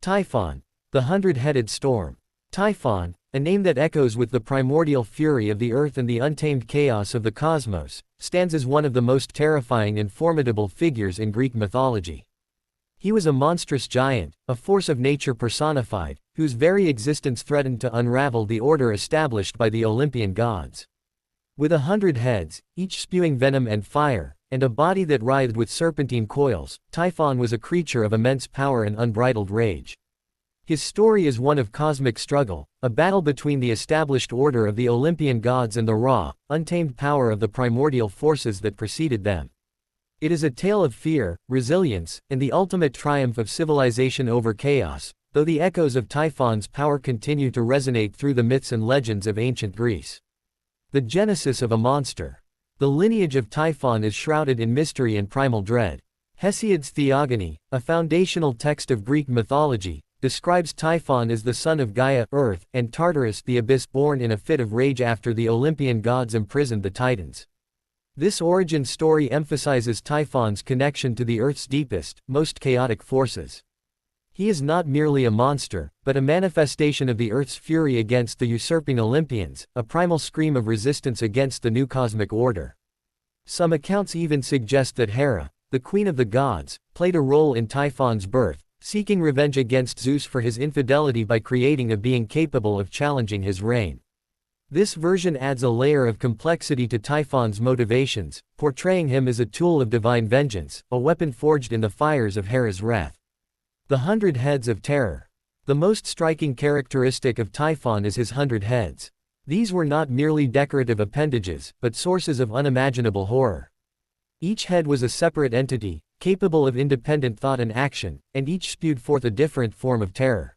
Typhon, the hundred-headed storm. Typhon, a name that echoes with the primordial fury of the earth and the untamed chaos of the cosmos, stands as one of the most terrifying and formidable figures in Greek mythology. He was a monstrous giant, a force of nature personified, whose very existence threatened to unravel the order established by the Olympian gods. With 100 heads, each spewing venom and fire, and a body that writhed with serpentine coils, Typhon was a creature of immense power and unbridled rage. His story is one of cosmic struggle, a battle between the established order of the Olympian gods and the raw, untamed power of the primordial forces that preceded them. It is a tale of fear, resilience, and the ultimate triumph of civilization over chaos, though the echoes of Typhon's power continue to resonate through the myths and legends of ancient Greece. The genesis of a monster. The lineage of Typhon is shrouded in mystery and primal dread. Hesiod's Theogony, a foundational text of Greek mythology, describes Typhon as the son of Gaia, Earth, and Tartarus, the abyss, born in a fit of rage after the Olympian gods imprisoned the Titans. This origin story emphasizes Typhon's connection to the Earth's deepest, most chaotic forces. He is not merely a monster, but a manifestation of the Earth's fury against the usurping Olympians, a primal scream of resistance against the new cosmic order. Some accounts even suggest that Hera, the queen of the gods, played a role in Typhon's birth, seeking revenge against Zeus for his infidelity by creating a being capable of challenging his reign. This version adds a layer of complexity to Typhon's motivations, portraying him as a tool of divine vengeance, a weapon forged in the fires of Hera's wrath. The 100 Heads of Terror. The most striking characteristic of Typhon is his 100 heads. These were not merely decorative appendages, but sources of unimaginable horror. Each head was a separate entity, capable of independent thought and action, and each spewed forth a different form of terror.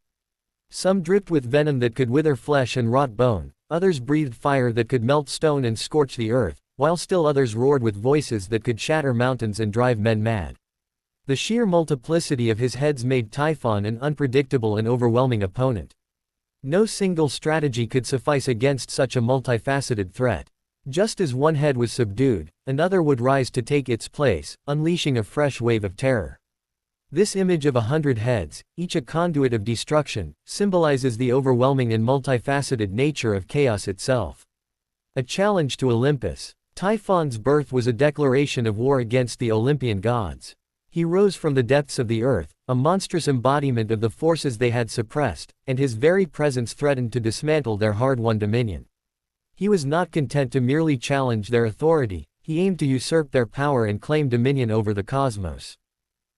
Some dripped with venom that could wither flesh and rot bone, others breathed fire that could melt stone and scorch the earth, while still others roared with voices that could shatter mountains and drive men mad. The sheer multiplicity of his heads made Typhon an unpredictable and overwhelming opponent. No single strategy could suffice against such a multifaceted threat. Just as one head was subdued, another would rise to take its place, unleashing a fresh wave of terror. This image of 100 heads, each a conduit of destruction, symbolizes the overwhelming and multifaceted nature of chaos itself. A challenge to Olympus. Typhon's birth was a declaration of war against the Olympian gods. He rose from the depths of the earth, a monstrous embodiment of the forces they had suppressed, and his very presence threatened to dismantle their hard-won dominion. He was not content to merely challenge their authority, he aimed to usurp their power and claim dominion over the cosmos.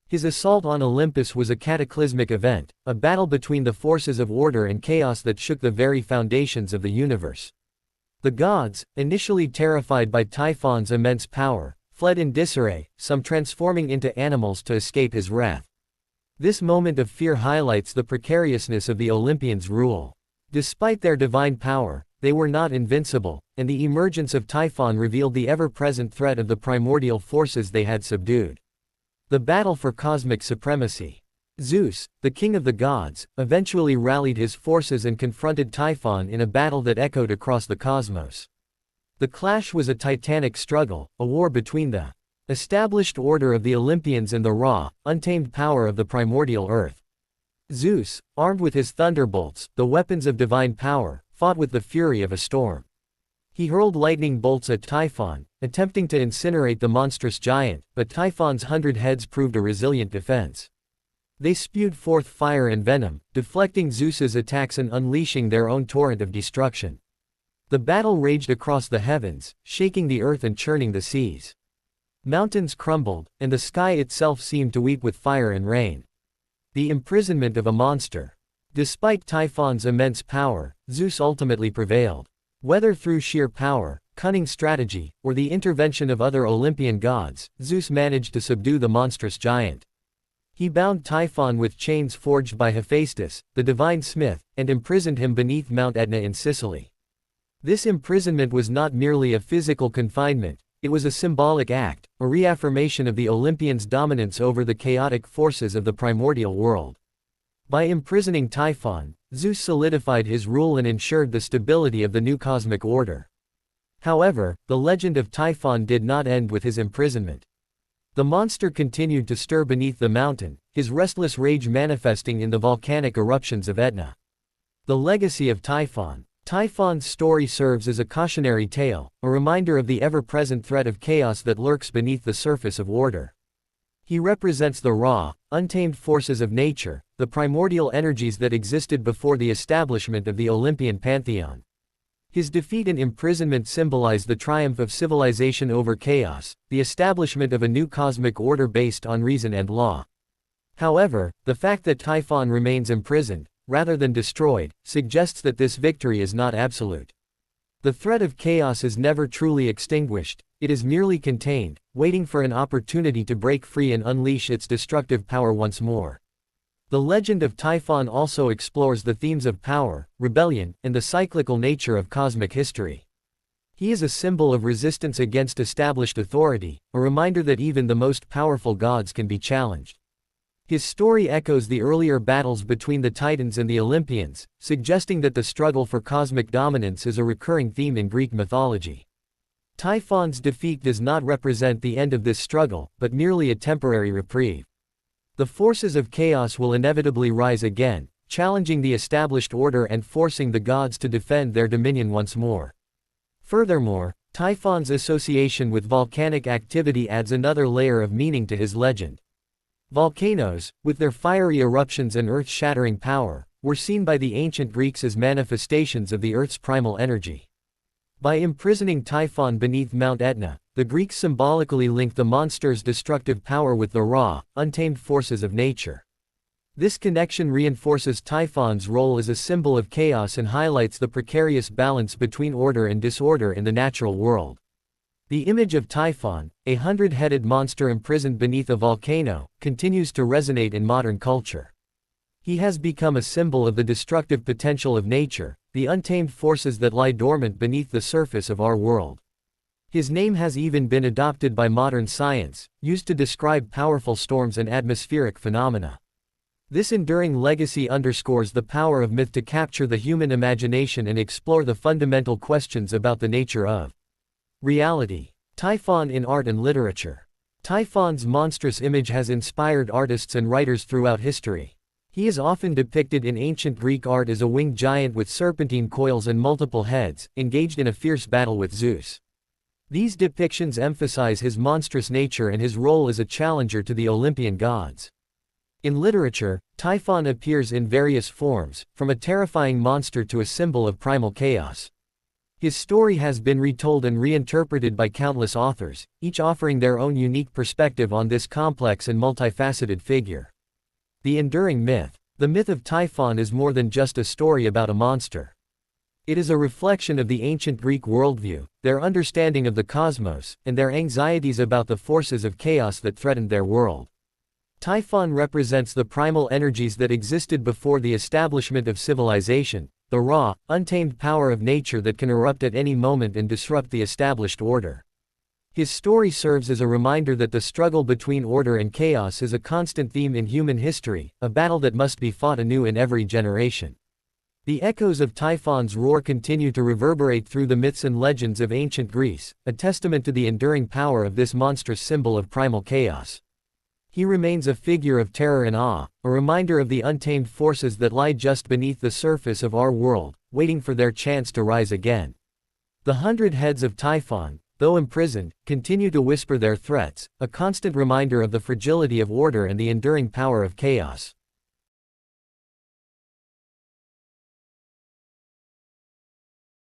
His assault on Olympus was a cataclysmic event, a battle between the forces of order and chaos that shook the very foundations of the universe. The gods, initially terrified by Typhon's immense power, fled in disarray, some transforming into animals to escape his wrath. This moment of fear highlights the precariousness of the Olympians' rule. Despite their divine power, they were not invincible, and the emergence of Typhon revealed the ever-present threat of the primordial forces they had subdued. The battle for cosmic supremacy. Zeus, the king of the gods, eventually rallied his forces and confronted Typhon in a battle that echoed across the cosmos. The clash was a titanic struggle, a war between the established order of the Olympians and the raw, untamed power of the primordial earth. Zeus, armed with his thunderbolts, the weapons of divine power, fought with the fury of a storm. He hurled lightning bolts at Typhon, attempting to incinerate the monstrous giant, but Typhon's 100 heads proved a resilient defense. They spewed forth fire and venom, deflecting Zeus's attacks and unleashing their own torrent of destruction. The battle raged across the heavens, shaking the earth and churning the seas. Mountains crumbled, and the sky itself seemed to weep with fire and rain. The imprisonment of a monster. Despite Typhon's immense power, Zeus ultimately prevailed. Whether through sheer power, cunning strategy, or the intervention of other Olympian gods, Zeus managed to subdue the monstrous giant. He bound Typhon with chains forged by Hephaestus, the divine smith, and imprisoned him beneath Mount Etna in Sicily. This imprisonment was not merely a physical confinement, it was a symbolic act, a reaffirmation of the Olympians' dominance over the chaotic forces of the primordial world. By imprisoning Typhon, Zeus solidified his rule and ensured the stability of the new cosmic order. However, the legend of Typhon did not end with his imprisonment. The monster continued to stir beneath the mountain, his restless rage manifesting in the volcanic eruptions of Etna. The legacy of Typhon. Typhon's story serves as a cautionary tale, a reminder of the ever-present threat of chaos that lurks beneath the surface of order. He represents the raw, untamed forces of nature, the primordial energies that existed before the establishment of the Olympian pantheon. His defeat and imprisonment symbolize the triumph of civilization over chaos, the establishment of a new cosmic order based on reason and law. However, the fact that Typhon remains imprisoned, rather than destroyed, suggests that this victory is not absolute. The threat of chaos is never truly extinguished, it is merely contained, waiting for an opportunity to break free and unleash its destructive power once more. The legend of Typhon also explores the themes of power, rebellion, and the cyclical nature of cosmic history. He is a symbol of resistance against established authority, a reminder that even the most powerful gods can be challenged. His story echoes the earlier battles between the Titans and the Olympians, suggesting that the struggle for cosmic dominance is a recurring theme in Greek mythology. Typhon's defeat does not represent the end of this struggle, but merely a temporary reprieve. The forces of chaos will inevitably rise again, challenging the established order and forcing the gods to defend their dominion once more. Furthermore, Typhon's association with volcanic activity adds another layer of meaning to his legend. Volcanoes, with their fiery eruptions and earth-shattering power, were seen by the ancient Greeks as manifestations of the Earth's primal energy. By imprisoning Typhon beneath Mount Etna, the Greeks symbolically linked the monster's destructive power with the raw, untamed forces of nature. This connection reinforces Typhon's role as a symbol of chaos and highlights the precarious balance between order and disorder in the natural world. The image of Typhon, a hundred-headed monster imprisoned beneath a volcano, continues to resonate in modern culture. He has become a symbol of the destructive potential of nature, the untamed forces that lie dormant beneath the surface of our world. His name has even been adopted by modern science, used to describe powerful storms and atmospheric phenomena. This enduring legacy underscores the power of myth to capture the human imagination and explore the fundamental questions about the nature of reality. Typhon in art and literature. Typhon's monstrous image has inspired artists and writers throughout history. He is often depicted in ancient Greek art as a winged giant with serpentine coils and multiple heads, engaged in a fierce battle with Zeus. These depictions emphasize his monstrous nature and his role as a challenger to the Olympian gods. In literature, Typhon appears in various forms, from a terrifying monster to a symbol of primal chaos. His story has been retold and reinterpreted by countless authors, each offering their own unique perspective on this complex and multifaceted figure. The enduring myth. The myth of Typhon is more than just a story about a monster. It is a reflection of the ancient Greek worldview, their understanding of the cosmos, and their anxieties about the forces of chaos that threatened their world. Typhon represents the primal energies that existed before the establishment of civilization, the raw, untamed power of nature that can erupt at any moment and disrupt the established order. His story serves as a reminder that the struggle between order and chaos is a constant theme in human history, a battle that must be fought anew in every generation. The echoes of Typhon's roar continue to reverberate through the myths and legends of ancient Greece, a testament to the enduring power of this monstrous symbol of primal chaos. He remains a figure of terror and awe, a reminder of the untamed forces that lie just beneath the surface of our world, waiting for their chance to rise again. The 100 heads of Typhon, though imprisoned, continue to whisper their threats, a constant reminder of the fragility of order and the enduring power of chaos.